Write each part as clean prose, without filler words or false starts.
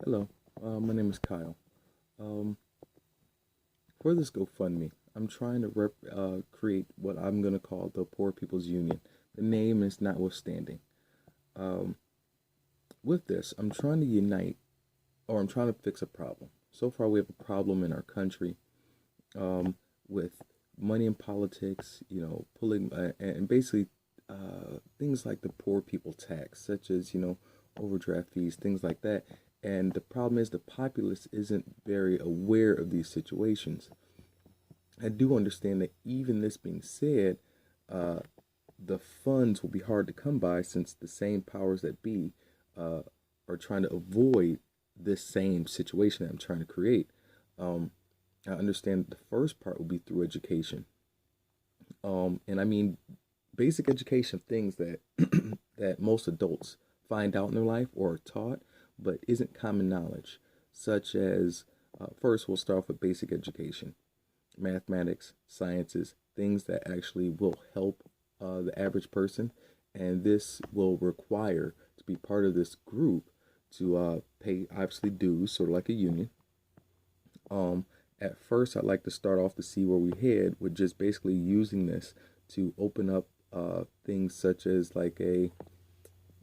Hello, my name is Kyle. Um, for this GoFundMe, I'm trying to create what I'm going to call the Poor People's Union. The name is notwithstanding. Um, with this, I'm trying to unite, or I'm trying to fix a problem. So far, we have a problem in our country with money in politics, pulling, and basically things like the poor people tax, such as, overdraft fees, things like that. And the problem is the populace isn't very aware of these situations. I do understand that even this being said, uh, the funds will be hard to come by since the same powers that be uh, are trying to avoid this same situation that I'm trying to create. Um, I understand the first part will be through education. And I mean basic education, things that that most adults find out in their life or are taught, but isn't common knowledge, such as first we'll start off with basic education, mathematics, sciences, things that actually will help the average person, and this will require to be part of this group to pay obviously dues, sort of like a union. Um, at first, I'd like to start off to see where we head with just basically using this to open up things such as like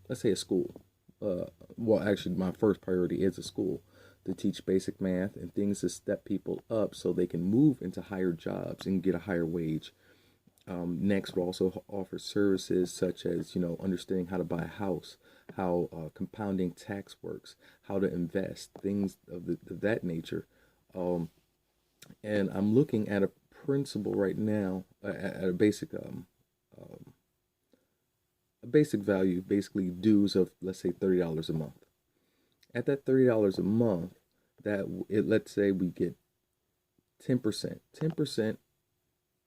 let's say a school. Uh, well, actually, my first priority is a school to teach basic math and things to step people up so they can move into higher jobs and get a higher wage. Next, we'll also offer services such as, understanding how to buy a house, how compounding tax works, how to invest, things of that nature. Um, and I'm looking at a principle right now at a basic value, basically dues of let's say $30 a month. At that $30 a month, let's say we get 10%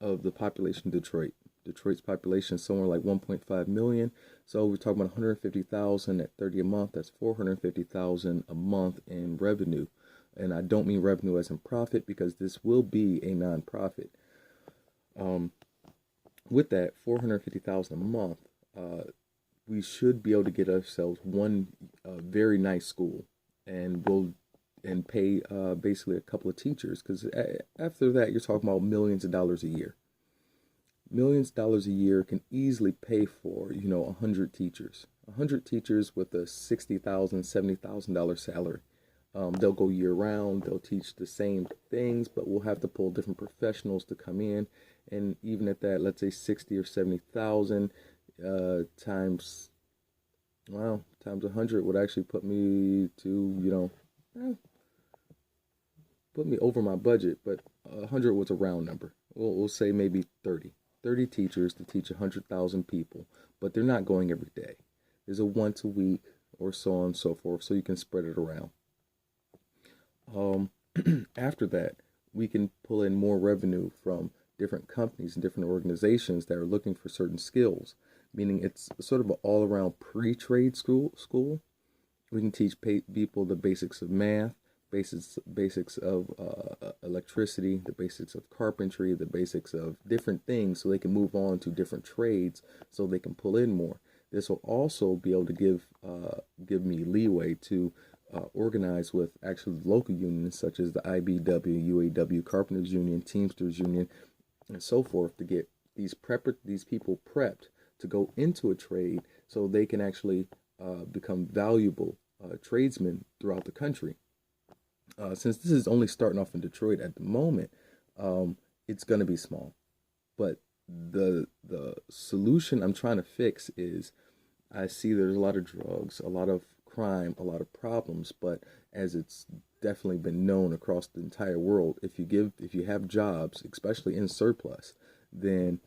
of the population of Detroit. Detroit's population is somewhere like 1.5 million. So we're talking about 150,000 at 30 a month. That's 450,000 a month in revenue. And I don't mean revenue as in profit because this will be a nonprofit. Um, with that 450,000 a month, uh, we should be able to get ourselves one very nice school, and pay basically a couple of teachers because after that you're talking about millions of dollars a year. Millions of dollars a year can easily pay for 100 teachers. 100 teachers with a $60,000, $70,000 salary. They'll go year round. They'll teach the same things, but we'll have to pull different professionals to come in. And even at that, let's say 60 or 70,000 times, well, times 100 would actually put me to, put me over my budget. But 100 was a round number. We'll say maybe 30 teachers to teach 100,000 people, but they're not going every day. There's a once a week or so on and so forth, so you can spread it around. Um, After that, we can pull in more revenue from different companies and different organizations that are looking for certain skills, meaning it's sort of an all-around pre-trade school. We can teach people the basics of math, basics of electricity, the basics of carpentry, the basics of different things, so they can move on to different trades, so they can pull in more. This will also be able to give me leeway to organize with actually local unions such as the IBW, UAW, Carpenters Union, Teamsters Union, and so forth to get these people prepped to go into a trade so they can actually become valuable tradesmen throughout the country. Since this is only starting off in Detroit at the moment, it's going to be small. But the solution I'm trying to fix is I see there's a lot of drugs, a lot of crime, a lot of problems, but as it's definitely been known across the entire world, if you have jobs, especially in surplus, then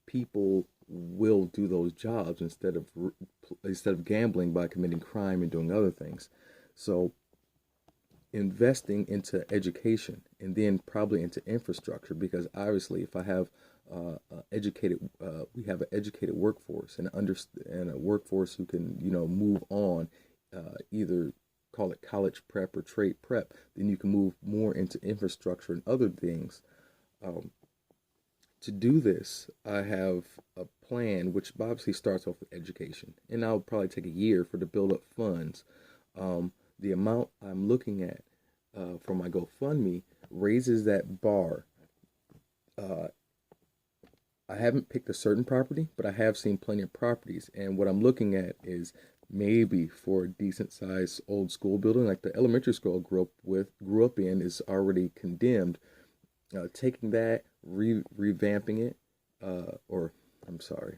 people will do those jobs instead of gambling by committing crime and doing other things. So investing into education and then probably into infrastructure because obviously if I have we have an educated workforce and a workforce who can move on, either call it college prep or trade prep, then you can move more into infrastructure and other things. um, to do this, I have a plan which obviously starts off with education, and I'll probably take a year for to build up funds, the amount I'm looking at for my GoFundMe raises that bar. Uh, I haven't picked a certain property, but I have seen plenty of properties. And what I'm looking at is maybe for a decent sized old school building, like the elementary school I grew up in, is already condemned. Taking that, revamping it, or I'm sorry,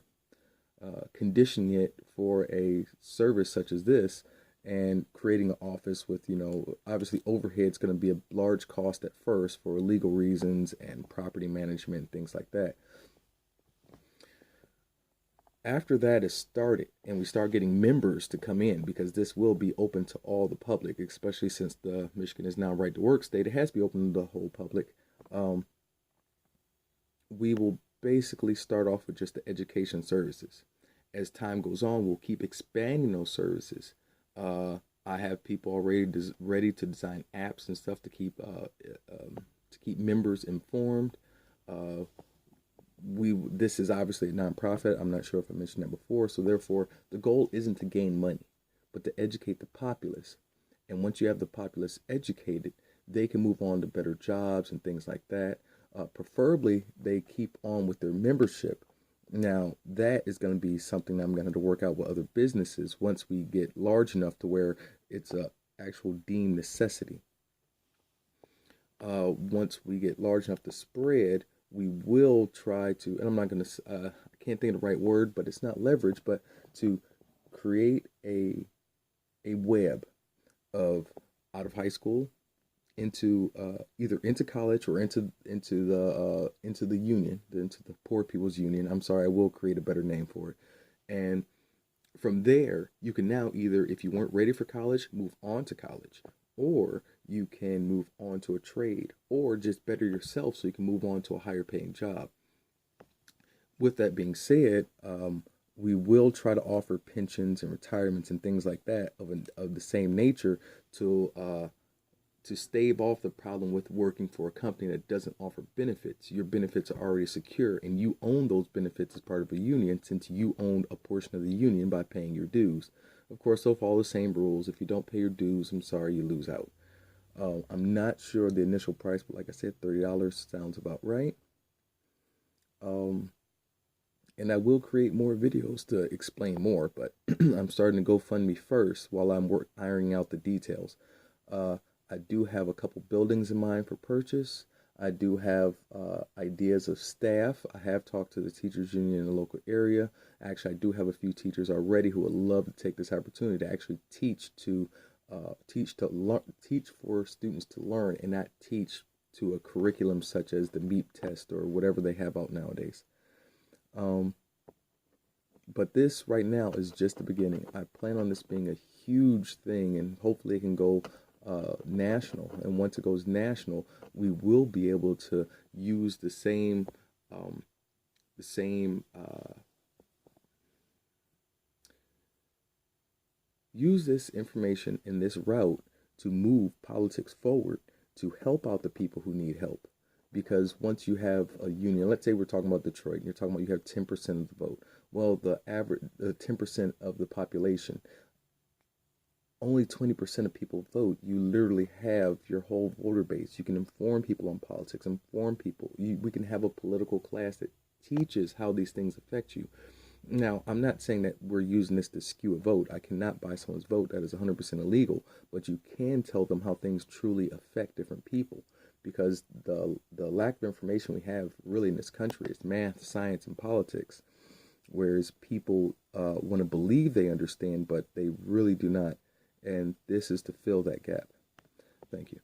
conditioning it for a service such as this, and creating an office with, obviously overhead's going to be a large cost at first for legal reasons and property management, things like that. After that is started and we start getting members to come in, because this will be open to all the public, especially since the Michigan is now right to work state, it has to be open to the whole public. um, we will basically start off with just the education services. As time goes on, we'll keep expanding those services. uh, I have people already ready to design apps and stuff to keep members informed. uh, this is obviously a nonprofit. I'm not sure if I mentioned that before. So therefore, the goal isn't to gain money, but to educate the populace. And once you have the populace educated, they can move on to better jobs and things like that. Preferably, they keep on with their membership. Now, that is going to be something that I'm going to have to work out with other businesses once we get large enough to where it's a actual deemed necessity. Once we get large enough to spread, we will try to, and I'm not going to, I can't think of the right word, but it's not leverage, but to create a web of out of high school into either into college or into the union, into the Poor People's Union. I'm sorry, I will create a better name for it. And from there, you can now either, if you weren't ready for college, move on to college, or you can move on to a trade, or just better yourself so you can move on to a higher paying job. With that being said, we will try to offer pensions and retirements and things like that of the same nature to stave off the problem with working for a company that doesn't offer benefits. Your benefits are already secure, and you own those benefits as part of a union, since you own a portion of the union by paying your dues. Of course, they'll follow the same rules. If you don't pay your dues, I'm sorry, you lose out. I'm not sure the initial price, but like I said, $30 sounds about right. Um, and I will create more videos to explain more, but I'm starting to GoFundMe first while I'm ironing out the details. Uh, I do have a couple buildings in mind for purchase. I do have ideas of staff. I have talked to the teachers union in the local area. Actually, I do have a few teachers already who would love to take this opportunity to actually teach for students to learn, and not teach to a curriculum such as the MEP test or whatever they have out nowadays. Um, but this right now is just the beginning. I plan on this being a huge thing, and hopefully it can go national. And once it goes national, we will be able to use um, the same use this information in this route to move politics forward, to help out the people who need help. Because once you have a union, let's say we're talking about Detroit, and you're talking about you have 10% of the vote. Well, the 10% of the population, only 20% of people vote. You literally have your whole voter base. You can inform people on politics, inform people. We can have a political class that teaches how these things affect you. Now, I'm not saying that we're using this to skew a vote. I cannot buy someone's vote. That is 100% illegal. But you can tell them how things truly affect different people. Because the lack of information we have really in this country is math, science, and politics. Whereas people want to believe they understand, but they really do not. And this is to fill that gap. Thank you.